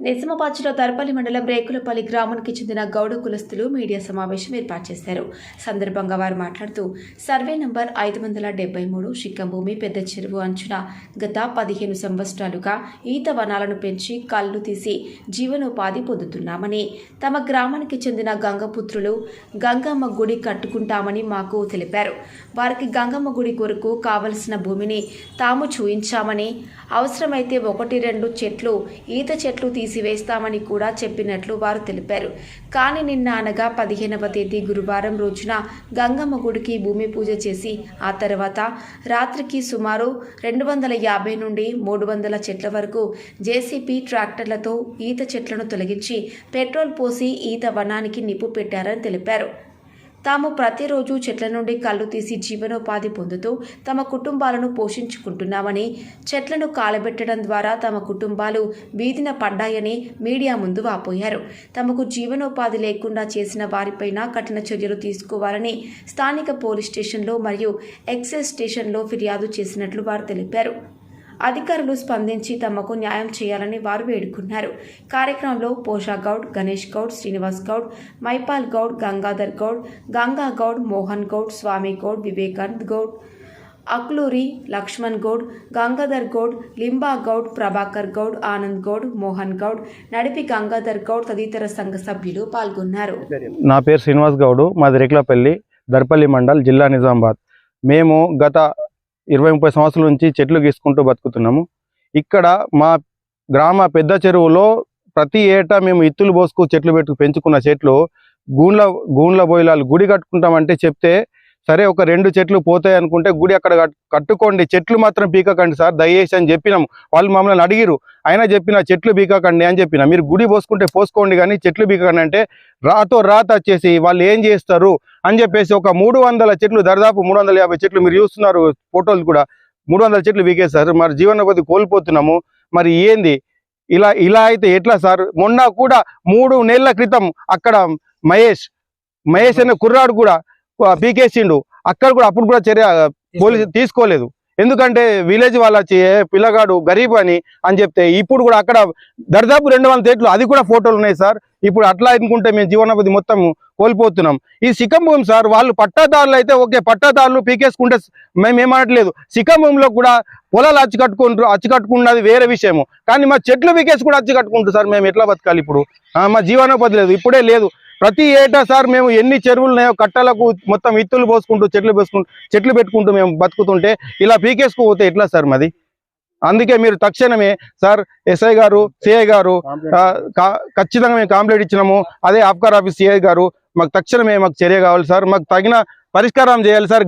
నిజామాబాద్ జిల్లా దర్పల్లి మండలం రేకులపల్లి గ్రామానికి చెందిన గౌడ కులస్తులు మీడియా సమావేశం ఏర్పాటు చేశారు. సందర్భంగా వారు మాట్లాడుతూ సర్వే నంబర్ 573 శిఖంభూమి పెద్ద చెరువు అంచున గత 15 సంవత్సరాలుగా ఈత వనాలను పెంచి కళ్ళు తీసి జీవనోపాధి పొందుతున్నామని, తమ గ్రామానికి చెందిన గంగపుత్రులు గంగమ్మ గుడి కట్టుకుంటామని మాకు తెలిపారు. వారికి గంగమ్మ గుడి కొరకు కావలసిన భూమిని తాము చూయించామని, అవసరమైతే 1-2 చెట్లు ఈత చెట్లు తీసివేస్తామని కూడా చెప్పినట్లు వారు తెలిపారు. కానీ నిన్న అనగా 15వ తేదీ గురువారం రోజున గంగమ్మ గుడికి భూమి పూజ చేసి ఆ తర్వాత రాత్రికి సుమారు 250 నుండి 300 చెట్ల వరకు జేసీబీ ట్రాక్టర్లతో ఈత చెట్లను తొలగించి పెట్రోల్ పోసి ఈత వనానికి నిప్పు పెట్టారని తెలిపారు. తాము ప్రతిరోజు చెట్ల నుండి కళ్ళు తీసి జీవనోపాధి పొందుతూ తమ కుటుంబాలను పోషించుకుంటున్నామని, చెట్లను కాలబెట్టడం ద్వారా తమ కుటుంబాలు వీధిన పడ్డాయని మీడియా ముందు వాపోయారు. తమకు జీవనోపాధి లేకుండా చేసిన వారిపైన కఠిన చర్యలు తీసుకోవాలని స్థానిక పోలీస్ స్టేషన్లో మరియు ఎక్సైజ్ స్టేషన్లో ఫిర్యాదు చేసినట్లు వారు తెలిపారు. అధికారులు స్పందించి తమకు న్యాయం చేయాలని వారు వేడుకున్నారు. కార్యక్రమంలో పోషా గౌడ్, గణేష్ గౌడ్, శ్రీనివాస్ గౌడ్, మైపాల్ గౌడ్, గంగాధర్ గౌడ్, గంగా గౌడ్, మోహన్ గౌడ్, స్వామి గౌడ్, వివేకానంద్ గౌడ్, అక్లూరి, లక్ష్మణ్ గౌడ్, గంగాధర్ గౌడ్, లింబా గౌడ్, ప్రభాకర్ గౌడ్, ఆనంద్ గౌడ్, మోహన్ గౌడ్, నడిపి గంగాధర్ గౌడ్ తదితర సంఘ సభ్యులు పాల్గొన్నారు. నా పేరు శ్రీనివాస్ గౌడ్, మాది రేకులపల్లి, దర్పల్లి మండల్, జిల్లా నిజామాబాద్. మేము గత 20-30 సంవత్సరాల నుంచి చెట్లు గీసుకుంటూ బతుకుతున్నాము. ఇక్కడ మా గ్రామ పెద్ద చెరువులో ప్రతి ఏటా మేము ఇత్తులు పోసుకు చెట్లు పెంచుకున్న చెట్లు గూండ్ల బోయిలాలు గుడి కట్టుకుంటామంటే చెప్తే, సరే ఒక 2 చెట్లు పోతాయి అనుకుంటే గుడి అక్కడ కట్టుకోండి, చెట్లు మాత్రం పీకకండి సార్ దయచేసి అని చెప్పినాం. వాళ్ళు మమ్మల్ని అడిగిరు, అయినా చెప్పిన చెట్లు పీకకండి అని చెప్పిన. మీరు గుడి పోసుకోండి కానీ చెట్లు పీకకండి అంటే రాత వచ్చేసి వాళ్ళు ఏం చేస్తారు అని చెప్పేసి ఒక 300 చెట్లు, దాదాపు 350 చెట్లు మీరు చూస్తున్నారు ఫోటోలు కూడా, 300 చెట్లు పీకేస్తారు. మరి జీవనోపాధి కోల్పోతున్నాము. మరి ఏంది ఇలా అయితే ఎట్లా సార్? మొన్న కూడా 3 నెలల క్రితం అక్కడ మహేష్ అనే కుర్రాడు కూడా పీకేసిండు. అక్కడ కూడా అప్పుడు కూడా చర్య పోలీసు తీసుకోలేదు. ఎందుకంటే విలేజ్ వాళ్ళ పిల్లగాడు గరీబ్ అని చెప్తే ఇప్పుడు కూడా అక్కడ దాదాపు 200 చెట్లు, అది కూడా ఫోటోలు ఉన్నాయి సార్. ఇప్పుడు అట్లా అనుకుంటే మేము జీవనోపాధి మొత్తం కోల్పోతున్నాం. ఈ శిఖంభూమి సార్, వాళ్ళు పట్టాదారులు అయితే ఓకే, పట్టాదారులు పీకేసుకుంటే మేము ఏమనట్లేదు. శిఖంభూమిలో కూడా పొలాలు అచ్చుకట్టుకున్నది వేరే విషయము, కానీ మా చెట్లు పీకేసి కూడా అచ్చుకట్టుకుంటారు సార్. మేము ఎట్లా బతకాలి ఇప్పుడు? మా జీవనోపాధి లేదు, ఇప్పుడే లేదు. ప్రతి ఏటా సార్ మేము ఎన్ని చెరువులు ఉన్నాయో కట్టలకు మొత్తం ఇత్తులు పోసుకుంటూ చెట్లు పెట్టుకుంటూ మేము బతుకుతుంటే ఇలా పీకేసుకుపోతే ఎట్లా సార్ మాది? అందుకే మీరు తక్షణమే సార్, ఎస్ఐ గారు, సిఐ గారు ఖచ్చితంగా మేము కంప్లైంట్ ఇచ్చినాము. అదే ఆబ్కార్ ఆఫీస్ సిఐ గారు మాకు తక్షణమే చర్య కావాలి సార్. మాకు తగిన పరిష్కారం చేయాలి సార్.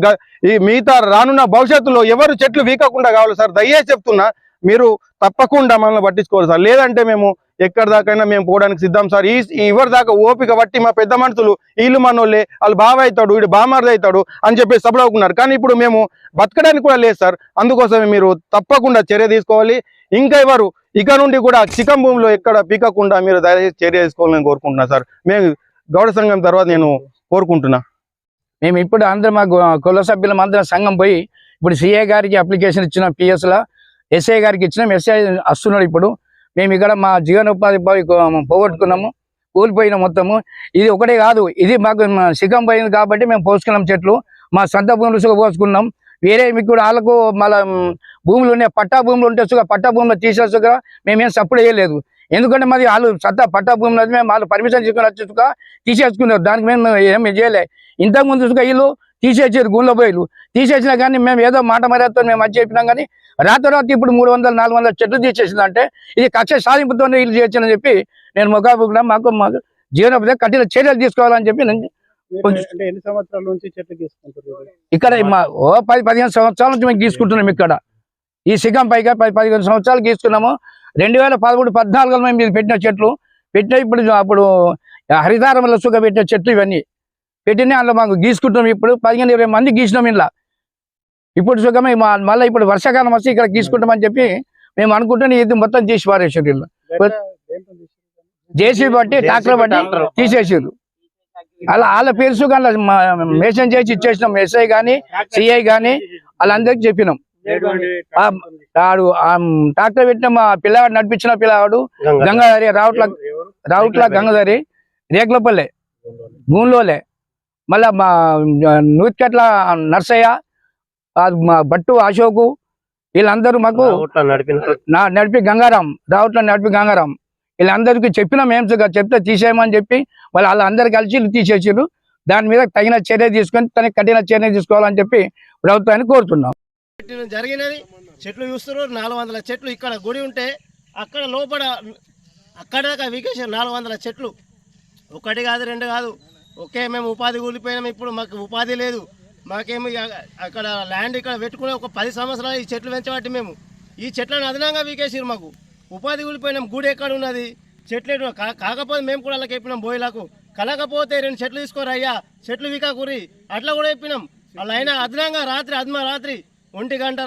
ఈ మిగతా రానున్న భవిష్యత్తులో ఎవరు చెట్లు వీకకుండా కావాలి సార్. దయచేసి చెప్తున్నా, మీరు తప్పకుండా మనల్ని పట్టించుకోవాలి సార్. లేదంటే మేము ఎక్కడి దాకైనా మేము పోవడానికి సిద్ధం సార్. ఎవరి దాకా ఓపిక బట్టి మా పెద్ద మనుషులు వీళ్ళు మనోళ్ళే, వాళ్ళు బావ అవుతాడు, వీడు బామార్ది అవుతాడు అని చెప్పేసి సభలవుకున్నారు. కానీ ఇప్పుడు మేము బతకడానికి కూడా లేదు సార్. అందుకోసమే మీరు తప్పకుండా చర్య తీసుకోవాలి. ఇంకా ఎవరు ఇక నుండి కూడా చికం భూమిలో ఎక్కడ పీకకుండా మీరు దయచేసి చర్య తీసుకోవాలని కోరుకుంటున్నా సార్. మేము గౌడ సంఘం తర్వాత నేను కోరుకుంటున్నా. మేము ఇప్పుడు అందరం మా కుల సభ్యులం అందరం సంఘం పోయి ఇప్పుడు సిఏ గారికి అప్లికేషన్ ఇచ్చినాం, పిఎస్లో ఎస్ఐ గారికి ఇచ్చినాం. ఎస్ఐ వస్తున్నాడు. ఇప్పుడు మేము ఇక్కడ మా జీవనోపాధి పోగొట్టుకున్నాము, కూలిపోయిన మొత్తము. ఇది ఒకటే కాదు, ఇది మాకు శిఖం పోయింది కాబట్టి మేము పోసుకున్నాం చెట్లు. మా సొంత భూములు పోసుకున్నాం. వేరే మీకు కూడా వాళ్ళకు మళ్ళీ భూములు ఉన్నాయి, పట్టా భూములు ఉంటే పట్టా భూములు తీసేసుగా మేమేం సపోర్ట్ చేయలేదు. ఎందుకంటే మాది వాళ్ళు పట్టా భూములు మేము వాళ్ళు పర్మిషన్ తీసుకుని వచ్చేసుగా తీసేసుకున్నారు. దానికి మేము ఏమి చేయలే. ఇంతకుముందు వీళ్ళు తీసేసారు, గూళ్ళ పోయిలు తీసేసినా కానీ మేము ఏదో మాట మర్యాదతో మేము అది చెప్పినాం. కానీ రాత్రి ఇప్పుడు 300-400 చెట్లు తీసేసిందంటే ఇది కక్ష సాధింపుతోనే వీళ్ళు చేయొచ్చని చెప్పి నేను మొగాబుకుండా మాకు జీవనోపాధి కఠిన చర్యలు తీసుకోవాలని చెప్పి ఎన్ని సంవత్సరాల నుంచి చెట్లు తీసుకుంటారు ఇక్కడ 10-15 సంవత్సరాల నుంచి మేము తీసుకుంటున్నాం. ఇక్కడ ఈ శిఖం పైగా 10-15 సంవత్సరాలు తీసుకున్నాము. 2013-14 మేము పెట్టిన చెట్లు పెట్టిన అప్పుడు హరితారంలో సుఖ పెట్టిన చెట్లు ఇవన్నీ పెట్టినా అందులో మాకు గీసుకుంటున్నాం. ఇప్పుడు 15-20 మంది గీసినాం ఇలా. ఇప్పుడు సుఖమే మళ్ళీ ఇప్పుడు వర్షాకాలం వస్తే ఇక్కడ గీసుకుంటామని చెప్పి మేము అనుకుంటున్నాం. ఇది మొత్తం తీసి పారేసారు వీళ్ళు. జేసీబీ బట్టి ట్రాక్టర్ బట్టి తీసేసారు. అలా వాళ్ళ పేరు సుఖం మెన్షన్ చేసి ఇచ్చేసినాం. ఎస్ఐ కానీ సిఐ కానీ వాళ్ళందరికీ చెప్పినాం. ఆడు ట్రాక్టర్ పెట్టిన మా పిల్లవాడు నడిపించిన పిల్లవాడు గంగాధరి రావుట్ల గంగాధరి రేకులపల్లె భూమిలోలే. మళ్ళా మా నూతికట్ల నర్సయ్య, మా బట్టు అశోకు, వీళ్ళందరూ మాకు నడిపి గంగారాం, రావుట్ల నడిపి గంగారాం, వీళ్ళందరికీ చెప్పినాం ఏం చెప్తే తీసేయమని చెప్పి వాళ్ళందరూ కలిసి తీసేసారు. దాని మీద తగిన చర్య తీసుకొని తనకి కఠిన చర్య తీసుకోవాలని చెప్పి ప్రభుత్వాన్ని కోరుతున్నాం. జరిగినది చెట్లు చూస్తారు, 400 చెట్లు ఇక్కడ గుడి ఉంటే అక్కడ లోపల అక్కడ దాకా వీకేషన్ 400 చెట్లు, ఒకటి కాదు రెండు కాదు. ఓకే, మేము ఉపాధి కూలిపోయినాం, ఇప్పుడు మాకు ఉపాధి లేదు, మాకేమి అక్కడ ల్యాండ్ ఇక్కడ పెట్టుకునే ఒక 10 సంవత్సరాలు ఈ చెట్లు పెంచబట్టి మేము ఈ చెట్లను అదనంగా వీకేసారు. మాకు ఉపాధి కూలిపోయినాం. గుడి ఎక్కడ ఉన్నది, చెట్లు కాకపోతే మేము కూడా అలా చెప్పినాం బోయిలకు, కలకపోతే 2 చెట్లు తీసుకోరయ్యా, చెట్లు వీకాకురి అట్లా కూడా చెప్పినాం. అలా అయినా అదనంగా రాత్రి 1 గంట